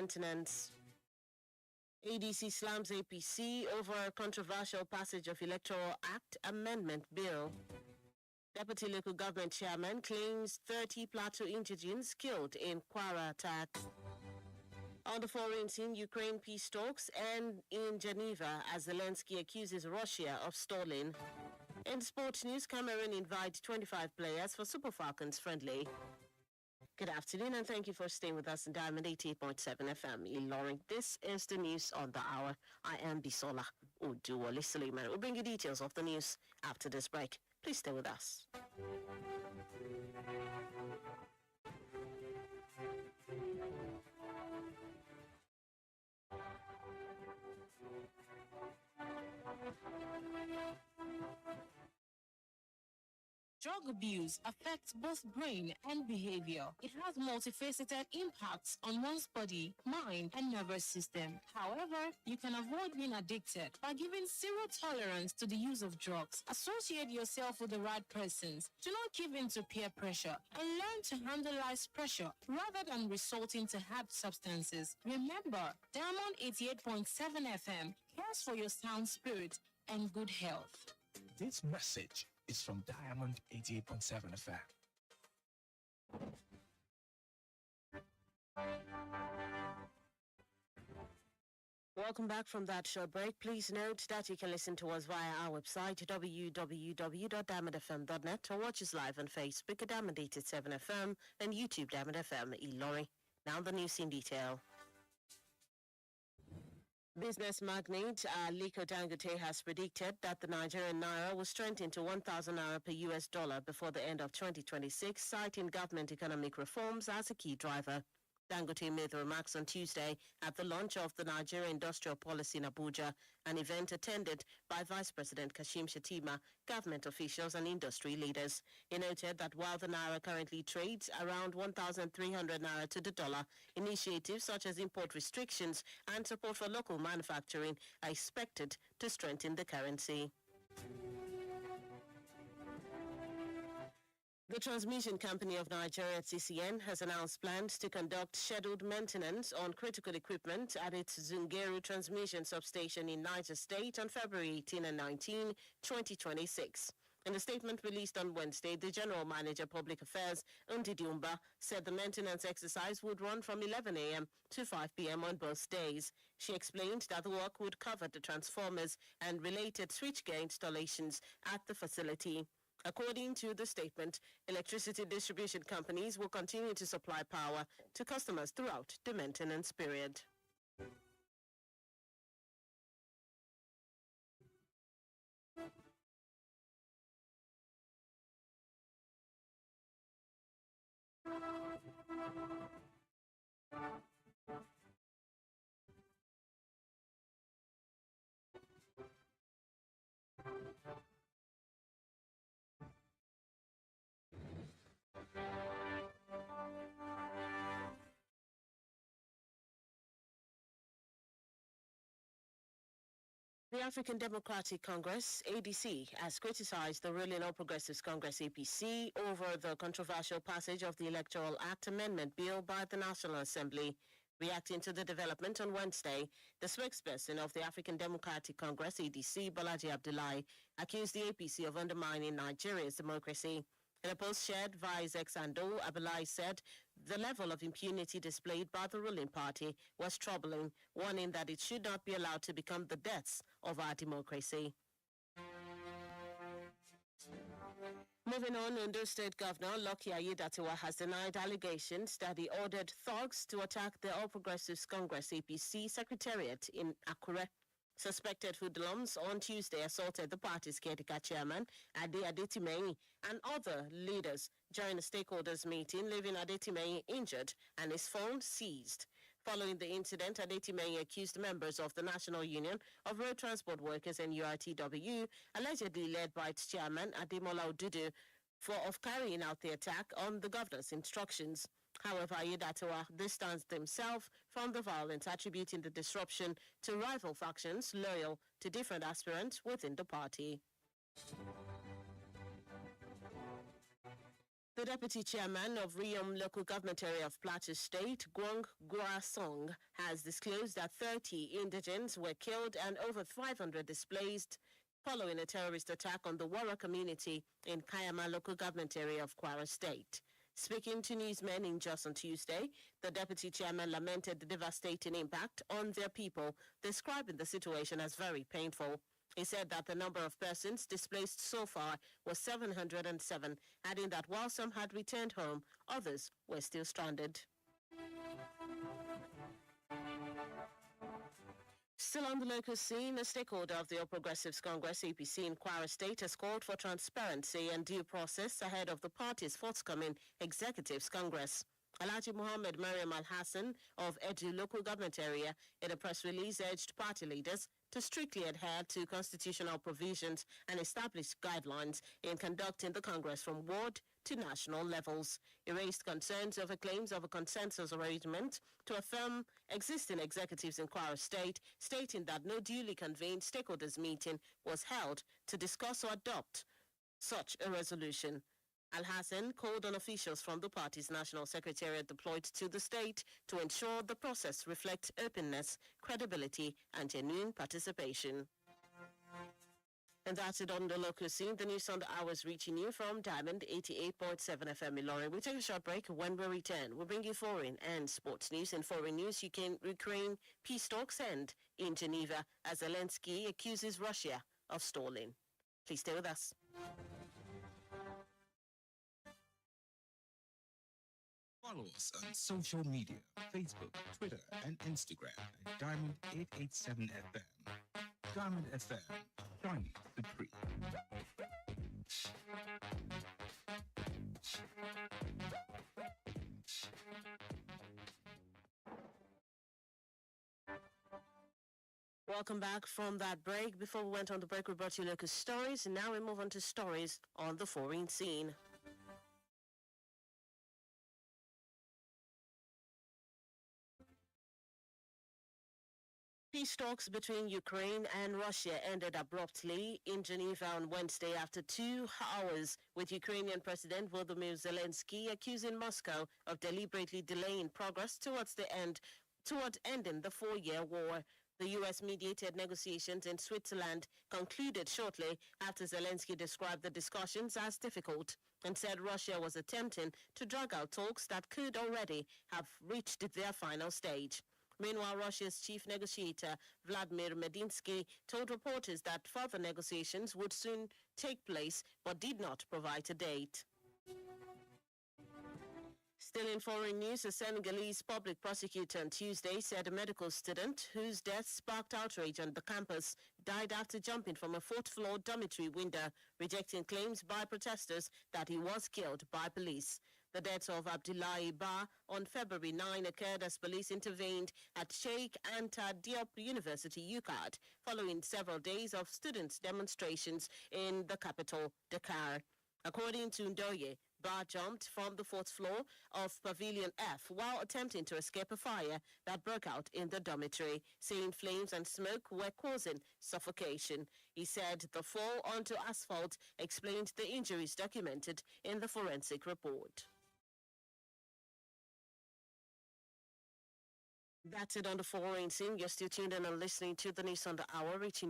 maintenance. ADC slams APC over controversial passage of Electoral Act Amendment Bill. Deputy Local Government Chairman claims 30 Plateau indigents killed in Kwara attack. On the foreign scene, Ukraine peace talks end in Geneva as Zelensky accuses Russia of stalling. In sports news, Cameroon invites 25 players for Super Falcons friendly. Good afternoon and thank you for staying with us in Diamond 88.7 FM Ilorin. This is the news on the hour. I am BISOLA ODUWOLE SULEIMAN. We'll bring you details of the news after this break. Please stay with us. Drug abuse affects both brain and behavior. It has multifaceted impacts on one's body, mind, and nervous system. However, you can avoid being addicted by giving zero tolerance to the use of drugs. Associate yourself with the right persons. Do not give in to peer pressure and learn to handle life's pressure rather than resorting to hard substances. Remember, Diamond 88.7 FM cares for your sound spirit and good health. This message is from Diamond 88.7 FM. Welcome back from that short break. Please note that you can listen to us via our website www.diamondfm.net or watch us live on Facebook at Diamond 87 FM and YouTube Diamond FM Ilorin. Now the news in detail. Business magnate Aliko Dangote has predicted that the Nigerian naira will strengthen to 1,000 naira per US dollar before the end of 2026, citing government economic reforms as a key driver. Dangote made the remarks on Tuesday at the launch of the Nigeria Industrial Policy in Abuja, an event attended by Vice President Kashim Shettima, government officials and industry leaders. He noted that while the naira currently trades around 1,300 naira to the dollar, initiatives such as import restrictions and support for local manufacturing are expected to strengthen the currency. The Transmission Company of Nigeria, TCN, has announced plans to conduct scheduled maintenance on critical equipment at its Zungeru transmission substation in Niger State on February 18 and 19, 2026. In a statement released on Wednesday, the General Manager, Public Affairs, Ndidi Umba, said the maintenance exercise would run from 11 a.m. to 5 p.m. on both days. She explained that the work would cover the transformers and related switchgear installations at the facility. According to the statement, electricity distribution companies will continue to supply power to customers throughout the maintenance period. The African Democratic Congress, ADC, has criticized the ruling All Progressives Congress, APC, over the controversial passage of the Electoral Act Amendment Bill by the National Assembly. Reacting to the development on Wednesday, the spokesperson of the African Democratic Congress, ADC, Balaji Abdullahi, accused the APC of undermining Nigeria's democracy. In a post shared via his ex-handle, Abdullahi said the level of impunity displayed by the ruling party was troubling, warning that it should not be allowed to become the deaths of our democracy. Moving on, Ondo State Governor Lucky Aiyedatiwa has denied allegations that he ordered thugs to attack the All Progressives Congress APC Secretariat in Akure. Suspected hoodlums on Tuesday assaulted the party's caretaker chairman, Ade Adetimehi, and other leaders during a stakeholders meeting, leaving Adetimehi injured and his phone seized. Following the incident, Adetimehi accused members of the National Union of Road Transport Workers and URTW, allegedly led by its chairman, Ademola Odudu, of carrying out the attack on the governor's instructions. However, Aiyedatiwa distanced himself from the violence, attributing the disruption to rival factions loyal to different aspirants within the party. The The deputy chairman of Riyom local government area of Plateau State, Gwang Gua Song, has disclosed that 30 indigents were killed and over 500 displaced following a terrorist attack on the Wara community in Kayama local government area of Kwara State. Speaking to newsmen in Jos on Tuesday, the deputy chairman lamented the devastating impact on their people, describing the situation as very painful. He said that the number of persons displaced so far was 707, adding that while some had returned home, others were still stranded. Still on the local scene, a stakeholder of the All Progressives Congress APC in Kwara State has called for transparency and due process ahead of the party's forthcoming Executives Congress. Alhaji Muhammad Mariam Al-Hassan of Edu local government area in a press release urged party leaders to strictly adhere to constitutional provisions and establish guidelines in conducting the Congress from ward to national levels. He raised concerns over claims of a consensus arrangement to affirm existing executives in Kwara State, stating that no duly convened stakeholders meeting was held to discuss or adopt such a resolution. Al-Hassan called on officials from the party's national secretariat deployed to the state to ensure the process reflects openness, credibility, and genuine participation. And that's it on the local scene. The news on the hour is reaching you from Diamond 88.7 FM Ilorin. We'll take a short break. When we return, we'll bring you foreign and sports news. In foreign news, Ukraine peace talks end in Geneva as Zelensky accuses Russia of stalling. Please stay with us. Follow us on social media, Facebook, Twitter, and Instagram at Diamond 887 FM. Diamond FM, join the tree. Welcome back from that break. Before we went on the break, we brought you local stories, and now we move on to stories on the foreign scene. Peace talks between Ukraine and Russia ended abruptly in Geneva on Wednesday after 2 hours, with Ukrainian President Volodymyr Zelensky accusing Moscow of deliberately delaying progress towards ending the 4-year war. The U.S.-mediated negotiations in Switzerland concluded shortly after Zelensky described the discussions as difficult and said Russia was attempting to drag out talks that could already have reached their final stage. Meanwhile, Russia's chief negotiator, Vladimir Medinsky, told reporters that further negotiations would soon take place, but did not provide a date. Still in foreign news, a Senegalese public prosecutor on Tuesday said a medical student whose death sparked outrage on the campus died after jumping from a 4th-floor dormitory window, rejecting claims by protesters that he was killed by police. The death of Abdoulaye Ba on February 9 occurred as police intervened at Sheikh Anta Diop University, UCAD, following several days of students' demonstrations in the capital, Dakar. According to Ndoye, Ba jumped from the 4th floor of Pavilion F while attempting to escape a fire that broke out in the dormitory, saying flames and smoke were causing suffocation. He said the fall onto asphalt explained the injuries documented in the forensic report. That's it on the foreign scene. You're still tuned in and listening to the news on the hour, reaching